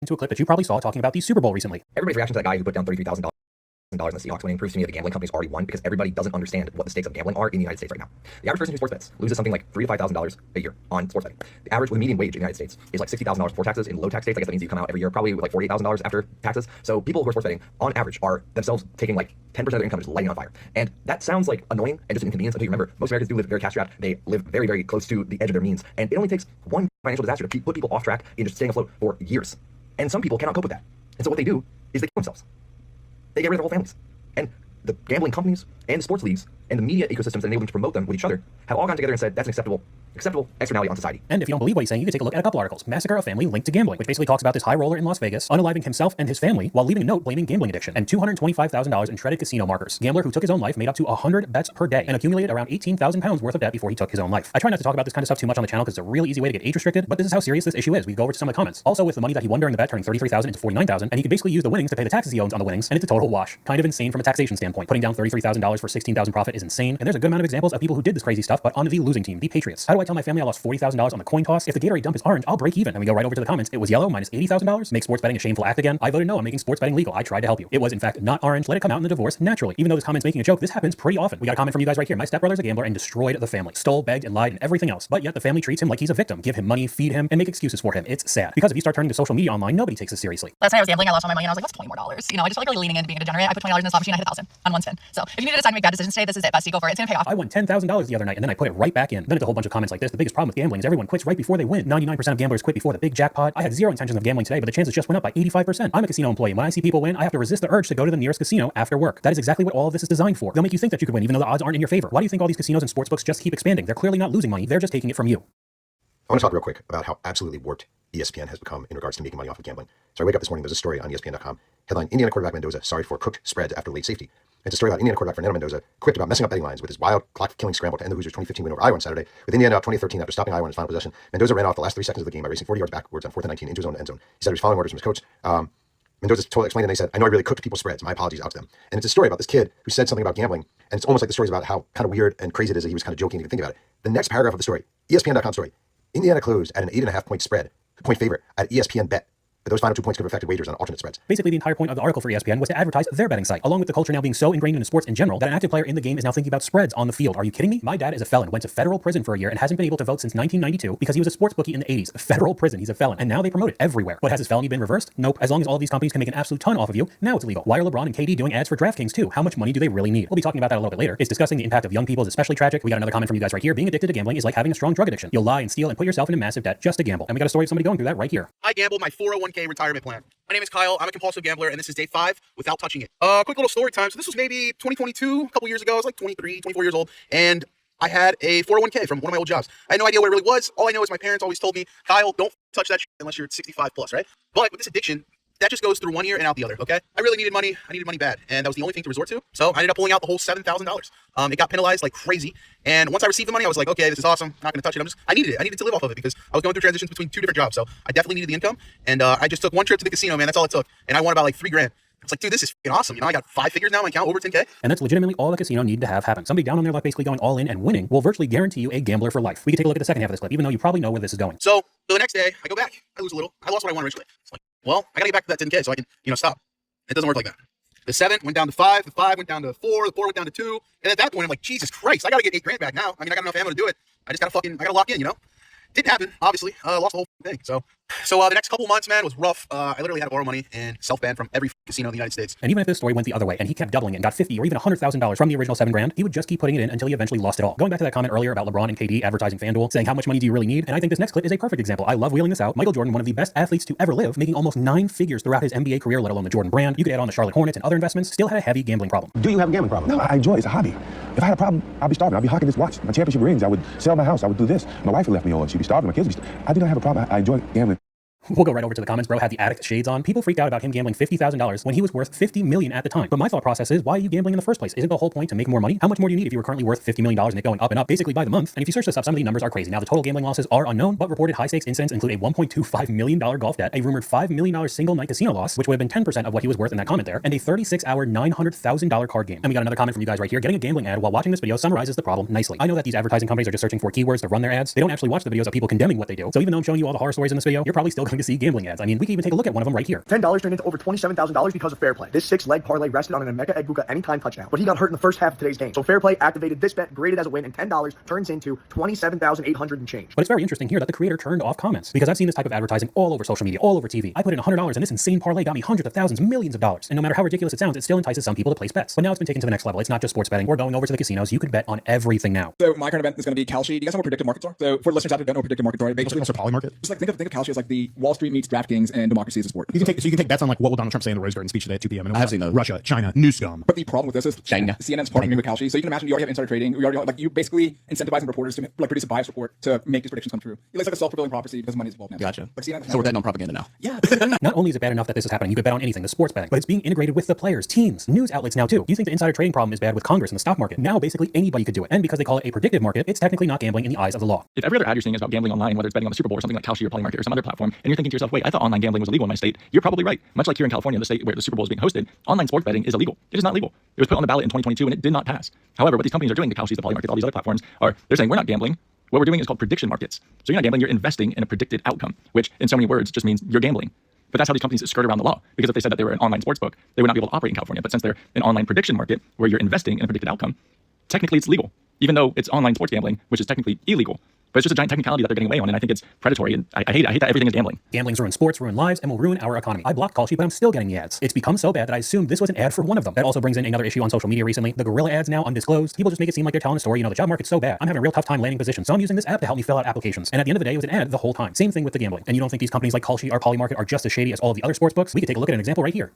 into a clip that you probably saw talking about the Super Bowl recently. Everybody's reaction to that guy who put down $33,000 in the Seahawks winning proves to me that the gambling companies already won because everybody doesn't understand what the stakes of gambling are in the United States right now. The average person who sports bets loses something like $3,000 to $5,000 a year on sports betting. The average, with median wage in the United States is like $60,000 before taxes. In low tax states, I guess that means you come out every year probably with like $48,000 after taxes. So people who are sports betting, on average, are themselves taking like 10% of their income just lighting on fire. And that sounds like annoying and just an inconvenience until you remember most Americans do live very cash-strapped. They live very, very close to the edge of their means. And it only takes one financial disaster to put people off track in just staying afloat for years. And some people cannot cope with that. And so what they do is they kill themselves. They get rid of their whole families. And the gambling companies and the sports leagues and the media ecosystems that enable them to promote them with each other have all gone together and said that's an acceptable externality on society. And if you don't believe what he's saying, you can take a look at a couple articles. Massacre of Family Linked to Gambling, which basically talks about this high roller in Las Vegas unaliving himself and his family while leaving a note blaming gambling addiction, and $225,000 in shredded casino markers. Gambler who took his own life made up to 100 bets per day and accumulated around 18,000 pounds worth of debt before he took his own life. I try not to talk about this kind of stuff too much on the channel because it's a really easy way to get age restricted, but this is how serious this issue is. We go over to some of the comments. Also, with the money that he won during the bet turning 33,000 into 49,000, and he could basically use the winnings to pay the taxes he owns on the winnings, and it's a total wash. Kind of insane from a taxation standpoint. Putting down $33,000 for 16,000 profit is insane, and there's a good amount of examples of people who did this crazy stuff, but on the losing team, the Patriots. How do I tell my family I lost $40,000 on the coin toss? If the Gatorade dump is orange, I'll break even. And we go right over to the comments. It was yellow, minus $80,000. Make sports betting a shameful act again. I voted no on making sports betting legal. I tried to help you. It was in fact not orange. Let it come out in the divorce naturally. Even though this comment's making a joke, this happens pretty often. We got a comment from you guys right here. My stepbrother's a gambler and destroyed the family. Stole, begged, and lied and everything else. But yet the family treats him like he's a victim. Give him money, feed him, and make excuses for him. It's sad. Because if you start turning to social media online, nobody takes this seriously. Last night I was gambling, I lost all my money, and I was like, what's $20 more? You know, I just felt like really leaning into being a degenerate. I put $20 in the slot machine, I hit 1,000 on one spin. So if you need to decide to make bad decisions today, this is it. Best you go for it. It's gonna pay off. I won $10,000 the other night, and then I put it right back in. Then it's a whole bunch of comments like this. The biggest problem with gambling is everyone quits right before they win. 99% of gamblers quit before the big jackpot. I had zero intentions of gambling today, but the chances just went up by 85%. I'm a casino employee, and when I see people win, I have to resist the urge to go to the nearest casino after work. That is exactly what all of this is designed for. They'll make you think that you could win, even though the odds aren't in your favor. Why do you think all these casinos and sportsbooks just keep expanding? They're clearly not losing money. They're just taking it from you. I want to talk real quick about how absolutely warped ESPN has become in regards to making money off of gambling. So I wake up this morning, there's a story on ESPN.com. Headline, Indiana quarterback Mendoza, sorry for cooked spreads after late safety. It's a story about Indiana quarterback Fernando Mendoza, quipped about messing up betting lines with his wild clock-killing scramble to end the Hoosiers' 2015 win over Iowa on Saturday. With Indiana up 2013 after stopping Iowa in his final possession, Mendoza ran off the last 3 seconds of the game by racing 40 yards backwards on 4th and 19 into his own end zone. He said he was following orders from his coach. Mendoza explained, and they said, I know I really cooked people's spreads. My apologies out to them. And it's a story about this kid who said something about gambling, and it's almost like the story's about how kind of weird and crazy it is that he was kind of joking if you think about it. The next paragraph of the story, ESPN.com story, Indiana closed at an 8.5 point spread, point favorite at ESPN Bet. But those final 2 points could have affected wagers on alternate spreads. Basically, the entire point of the article for ESPN was to advertise their betting site, along with the culture now being so ingrained in sports in general that an active player in the game is now thinking about spreads on the field. Are you kidding me? My dad is a felon, went to federal prison for a year, and hasn't been able to vote since 1992 because he was a sports bookie in the 80s. Federal prison, he's a felon. And now they promote it everywhere. But has his felony been reversed? Nope. As long as all of these companies can make an absolute ton off of you, now it's illegal. Why are LeBron and KD doing ads for DraftKings too? How much money do they really need? We'll be talking about that a little bit later. It's discussing the impact of young people is especially tragic. We got another comment from you guys right here. Being addicted to gambling is like having a strong drug addiction. You'll lie and steal and put yourself into massive debt just to gamble. And we got a story of somebody going through that right here. I gambled my 401k retirement plan. My name is Kyle. I'm a compulsive gambler, and this is day 5 without touching it. Quick little story time. So this was maybe 2022, a couple years ago. I was like 23, 24 years old, and I had a 401k from one of my old jobs. I had no idea what it really was. All I know is my parents always told me, Kyle, don't touch that shit unless you're 65 plus, right? But with this addiction, that just goes through one ear and out the other, okay? I really needed money. I needed money bad, and that was the only thing to resort to. So I ended up pulling out the whole $7,000. It got penalized like crazy, and once I received the money, I was like, okay, this is awesome. Not gonna touch it. I needed it. I needed to live off of it because I was going through transitions between 2 different jobs, so I definitely needed the income. And I just took one trip to the casino, man. That's all it took, and I won about like $3,000. I was like, dude, this is awesome. You know, I got 5 figures now in my account, over 10K. And that's legitimately all the casino need to have happen. Somebody down on their luck basically going all in and winning will virtually guarantee you a gambler for life. We can take a look at the second half of this clip, even though you probably know where this is going. So the next day, I go back. I lose a little. I lost what I won originally. It's like, well, I got to get back to that 10K so I can, stop. It doesn't work like that. The 7 went down to 5. The 5 went down to 4. The 4 went down to 2. And at that point, I'm like, Jesus Christ, I got to get $8,000 back now. I mean, I got enough ammo to do it. I got to lock in, Didn't happen, obviously. Lost the whole thing. So the next couple months, man, was rough. I literally had to borrow money and self-ban from every casino in the United States. And even if this story went the other way and he kept doubling it and got $50,000 or even $100,000 from the original $7,000, he would just keep putting it in until he eventually lost it all. Going back to that comment earlier about LeBron and KD advertising FanDuel, saying how much money do you really need? And I think this next clip is a perfect example. I love wheeling this out. Michael Jordan, one of the best athletes to ever live, making almost 9 figures throughout his NBA career, let alone the Jordan brand. You could add on the Charlotte Hornets and other investments, still had a heavy gambling problem. Do you have a gambling problem? No, I enjoy it. It's a hobby. If I had a problem, I'd be starving. I'd be hawking this watch, my championship rings. I would sell my house. I would do this. My wife would left me on. She'd be starving. My kids would be starving. I do not have a problem. I enjoy gambling. We'll go right over to the comments. Bro had the addict shades on. People freaked out about him gambling $50,000 when he was worth $50 million at the time. But my thought process is, why are you gambling in the first place? Isn't the whole point to make more money? How much more do you need if you were currently worth $50 million and it going up and up basically by the month? And if you search this up, some of the numbers are crazy. Now, the total gambling losses are unknown, but reported high stakes incidents include a $1.25 million golf debt, a rumored $5 million single night casino loss, which would have been 10% of what he was worth in that comment there, and a 36-hour $900,000 card game. And we got another comment from you guys right here. Getting a gambling ad while watching this video summarizes the problem nicely. I know that these advertising companies are just searching for keywords to run their ads. They don't actually watch the videos of people condemning what they do. So even though I'm showing you all the horror stories in this video, you're probably still going to see gambling ads. I mean, we can even take a look at one of them right here. $10 turned into over $27,000 because of fair play. This 6-leg parlay rested on an Emeka Egbuka anytime touchdown, but he got hurt in the first half of today's game. So fair play activated this bet, graded as a win, and $10 turns into $27,800 and change. But it's very interesting here that the creator turned off comments, because I've seen this type of advertising all over social media, all over TV. I put in $100 and this insane parlay got me hundreds of thousands, millions of dollars. And no matter how ridiculous it sounds, it still entices some people to place bets. But now it's been taken to the next level. It's not just sports betting. We're going over to the casinos. You can bet on everything now. So my current event is going to be Kalshi. Do you guys know what predictive markets are? So for the listeners out there who don't know what predictive markets are, basically What's a poly market? just like think of Kalshi as like the Wall Street meets DraftKings and democracy as a sport. You can take bets on like what will Donald Trump say in the Rose Garden speech today at 2 p.m. And I have seen those. Russia, China, new scum. But the problem with this is China. CNN's partnering with Kalshi. So you can imagine you already have insider trading. You already you basically incentivizing reporters to like produce a bias report to make these predictions come true. It's like a self-fulfilling prophecy because money is involved now. Gotcha. Like CNN So we're betting on propaganda now. Yeah. Not only is it bad enough that this is happening, you could bet on anything, the sports betting, but it's being integrated with the players, teams, news outlets now too. You think the insider trading problem is bad with Congress and the stock market? Now basically anybody could do it. And because they call it a predictive market, it's technically not gambling in the eyes of the law. If every other ad you're seeing is about gambling online, whether it's betting on the Super Bowl or something like Kalshi or Polymarket or some other platform, and you're thinking to yourself, wait, I thought online gambling was illegal in my state, you're probably right. Much like here in California, the state where the Super Bowl is being hosted, online sports betting is illegal. It is not legal. It was put on the ballot in 2022 and it did not pass. However, what these companies are doing, the Kalshis, the Polymarket, all these other platforms, they're saying we're not gambling. What we're doing is called prediction markets. So you're not gambling, you're investing in a predicted outcome, which in so many words just means you're gambling. But that's how these companies skirt around the law. Because if they said that they were an online sports book, they would not be able to operate in California. But since they're an online prediction market where you're investing in a predicted outcome, technically it's legal, even though it's online sports gambling, which is technically illegal. But it's just a giant technicality that they're getting away on, and I think it's predatory. And I hate that everything is gambling. Gambling's ruined sports, ruined lives, and will ruin our economy. I blocked Kalshi, but I'm still getting the ads. It's become so bad that I assumed this was an ad for one of them. That also brings in another issue on social media recently. The gorilla ads now undisclosed. People just make it seem like they're telling a story. You know, the job market's so bad. I'm having a real tough time landing positions, so I'm using this app to help me fill out applications. And at the end of the day, it was an ad the whole time. Same thing with the gambling. And you don't think these companies like Kalshi or Polymarket are just as shady as all of the other sports books? We could take a look at an example right here.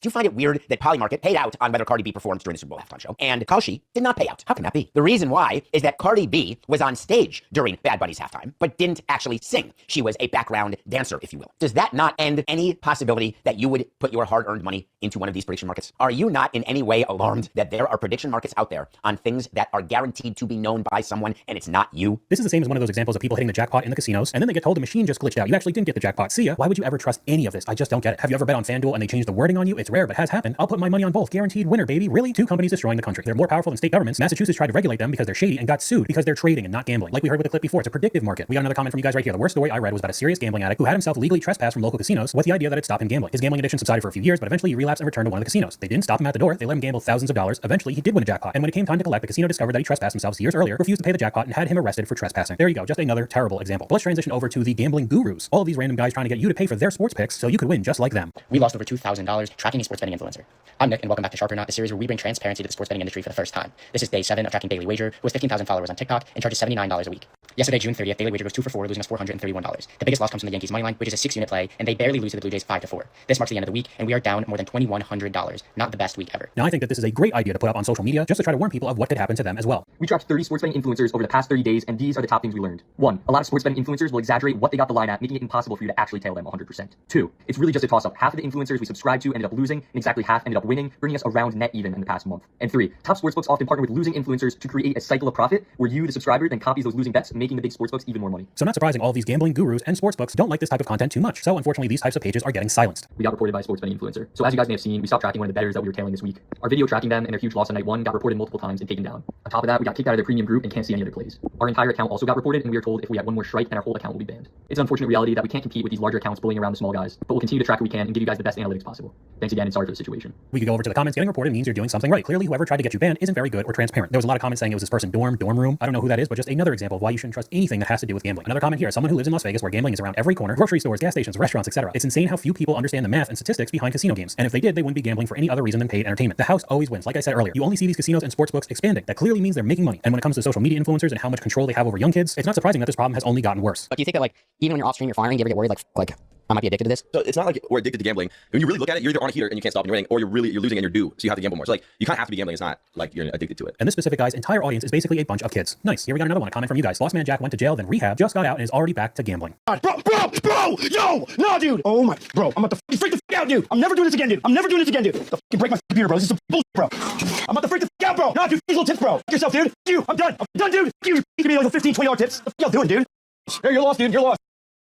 Do you find it weird that Polymarket paid out on whether Cardi B performed during the Super Bowl halftime show, and Kalshi did not pay out? How can that be? The reason why is that Cardi B was on stage during Bad Bunny's halftime, but didn't actually sing. She was a background dancer, if you will. Does that not end any possibility that you would put your hard-earned money into one of these prediction markets? Are you not in any way alarmed that there are prediction markets out there on things that are guaranteed to be known by someone and it's not you? This is the same as one of those examples of people hitting the jackpot in the casinos, and then they get told the machine just glitched out. You actually didn't get the jackpot. See ya. Why would you ever trust any of this? I just don't get it. Have you ever bet on FanDuel and they changed the wording on you? It's rare, but has happened. I'll put my money on both. Guaranteed winner, baby. Really? Two companies destroying the country. They're more powerful than state governments. Massachusetts tried to regulate them because they're shady and got sued because they're trading and not gambling. Like we heard with the clip before, it's a predictive market. We got another comment from you guys right here. The worst story I read was about a serious gambling addict who had himself legally trespassed from local casinos with the idea that it stopped him gambling. His gambling addiction subsided for a few years, but eventually he relapsed and returned to one of the casinos. They didn't stop him at the door. They let him gamble thousands of dollars. Eventually he did win a jackpot. And when it came time to collect, the casino discovered that he trespassed himself years earlier, refused to pay the jackpot, and had him arrested for trespassing. There you go. Just another terrible example. But let's transition over to the gambling gurus. All of these random guys trying to get you to pay for their sports picks so you could win just like them. We lost over $2,000 tracking a sports betting influencer. I'm Nick, and welcome back to Sharp or Not, the series where we bring transparency to the sports betting industry for the first time. This is day 7 of tracking Daily Wager, who has 15,000 followers on TikTok and charges $79 a week. Yesterday, June 30th, Daily Wager goes 2 for 4, losing us $431. The biggest loss comes from the Yankees moneyline, which is a 6-unit play, and they barely lose to the Blue Jays 5-4. This marks the end of the week, and we are down more than $2,100. Not the best week ever. Now I think that this is a great idea to put up on social media just to try to warn people of what could happen to them as well. We tracked 30 sports betting influencers over the past 30 days, and these are the top things we learned. 1. A lot of sports betting influencers will exaggerate what they got the line at, making it impossible for you to actually tail them 100%. 2. It's really just a toss-up. Half of the influencers we subscribed to ended up losing, and exactly half ended up winning, bringing us around net even in the past month. And 3. Top sportsbooks often partner with losing influencers to create a cycle of profit, where you, the subscriber, then copies those losing bets, making the big sportsbooks even more money. So not surprising, all of these gambling gurus and sportsbooks don't like this type of content too much. So unfortunately, these types of pages are getting silenced. We got reported by a sports betting influencer. So as you guys may have seen, we stopped tracking one of the bettors that we were tailing this week. Our video tracking them and their huge loss on night 1 got reported multiple times and taken down. On top of that, we got kicked out of their premium group and can't see any other plays. Our entire account also got reported, and we were told if we had one more strike, then our whole account will be banned. It's an unfortunate reality that we can't compete with these larger accounts bullying around the small guys, but we'll continue to track what we can and give you guys the best analytics possible. Thanks again, and sorry for the situation. We could go over to the comments. Getting reported means you're doing something right. Clearly, whoever tried to get you banned isn't very good or transparent. There was a lot of comments saying it was this person dorm room. I don't know who that is, but just another example of why you shouldn't trust anything that has to do with gambling. Another comment here, someone who lives in Las Vegas where gambling is around every corner, grocery stores, gas stations, restaurants, etc. It's insane how few people understand the math and statistics behind casino games. And if they did, they wouldn't be gambling for any other reason than paid entertainment. The house always wins. Like I said earlier, you only see these casinos and sports books expanding. That clearly means they're making money. And when it comes to social media influencers and how much control they have over young kids, it's not surprising that this problem has only gotten worse. But do you think that, like, even when you're off stream, you're firing, do you ever get worried, like, I might be addicted to this? So it's not like we're addicted to gambling. When you really look at it, you're either on a heater and you can't stop and you're winning, or you're losing and you're due, so you have to gamble more. So like you kind of have to be gambling. It's not like you're addicted to it. And this specific guy's entire audience is basically a bunch of kids. Nice. Here we got another one. A comment from you guys. Lost Man Jack went to jail, then rehab, just got out, and is already back to gambling. Bro, yo, no, dude. Oh my, bro, I'm about to freak the out, dude. I'm never doing this again, dude. I'm never doing this again, dude. The break my computer, bro. This is some bullshit, bro. I'm about to freak the out, bro. Nah, dude, these little tips, bro. F yourself, dude. You, I'm done, dude. You give me like a $15, $20 tips. What y'all doing, dude? Hey, you're lost, dude. You're lost.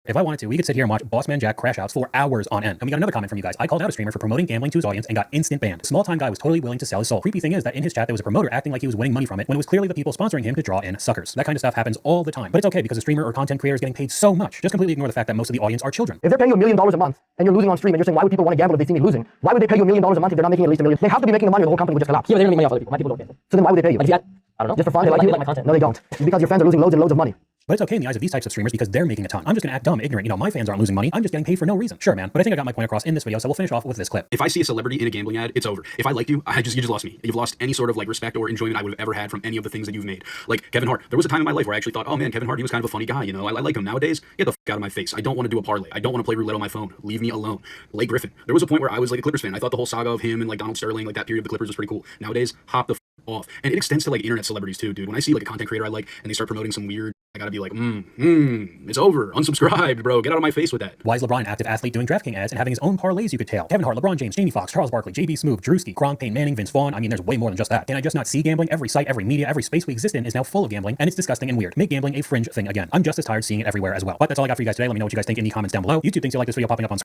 If I wanted to, we could sit here and watch Bossman Jack crash outs for hours on end. And we got another comment from you guys. I called out a streamer for promoting gambling to his audience and got instant banned. Small time guy was totally willing to sell his soul. Creepy thing is that in his chat there was a promoter acting like he was winning money from it when it was clearly the people sponsoring him to draw in suckers. That kind of stuff happens all the time. But it's okay because a streamer or content creator is getting paid so much. Just completely ignore the fact that most of the audience are children. If they're paying you $1 million a month and you're losing on stream and you're saying why would people want to gamble if they see me losing? Why would they pay you $1 million a month if they're not making at least $1 million? They have to be making the money or the whole company would just collapse. Yeah, but they're gonna make money off other people. My people don't gamble. So then why would they pay you? Like, yeah, I don't know. Just for fun? They They like you? my content. No, they don't. It's because your fans are losing loads and loads of money. But it's okay in the eyes of these types of streamers because they're making a ton. I'm just gonna act dumb, ignorant. You know, my fans aren't losing money. I'm just getting paid for no reason. Sure, man. But I think I got my point across in this video, so we'll finish off with this clip. If I see a celebrity in a gambling ad, it's over. If I like you, you just lost me. You've lost any sort of like respect or enjoyment I would have ever had from any of the things that you've made. Like Kevin Hart. There was a time in my life where I actually thought, oh man, Kevin Hart, he was kind of a funny guy. You know, I like him. Nowadays, get the fuck out of my face. I don't want to do a parlay. I don't want to play roulette on my phone. Leave me alone. Blake Griffin. There was a point where I was like a Clippers fan. I thought the whole saga of him and like Donald Sterling, like that period of the Clippers was pretty cool. Nowadays, hop the off. And it extends to like internet celebrities too, dude. When I see like a content creator I like and they start promoting some weird, I gotta be like, it's over. Unsubscribed, bro. Get out of my face with that. Why is LeBron an active athlete doing DraftKings ads and having his own parlays you could tail? Kevin Hart, LeBron James, Jamie Foxx, Charles Barkley, JB Smoove, Drewski, Gronk, Payne Manning, Vince Vaughn. I mean, there's way more than just that. Can I just not see gambling? Every site, every media, every space we exist in is now full of gambling, and it's disgusting and weird. Make gambling a fringe thing again. I'm just as tired seeing it everywhere as well. But that's all I got for you guys today. Let me know what you guys think in the comments down below. YouTube thinks you like this video popping up on screen.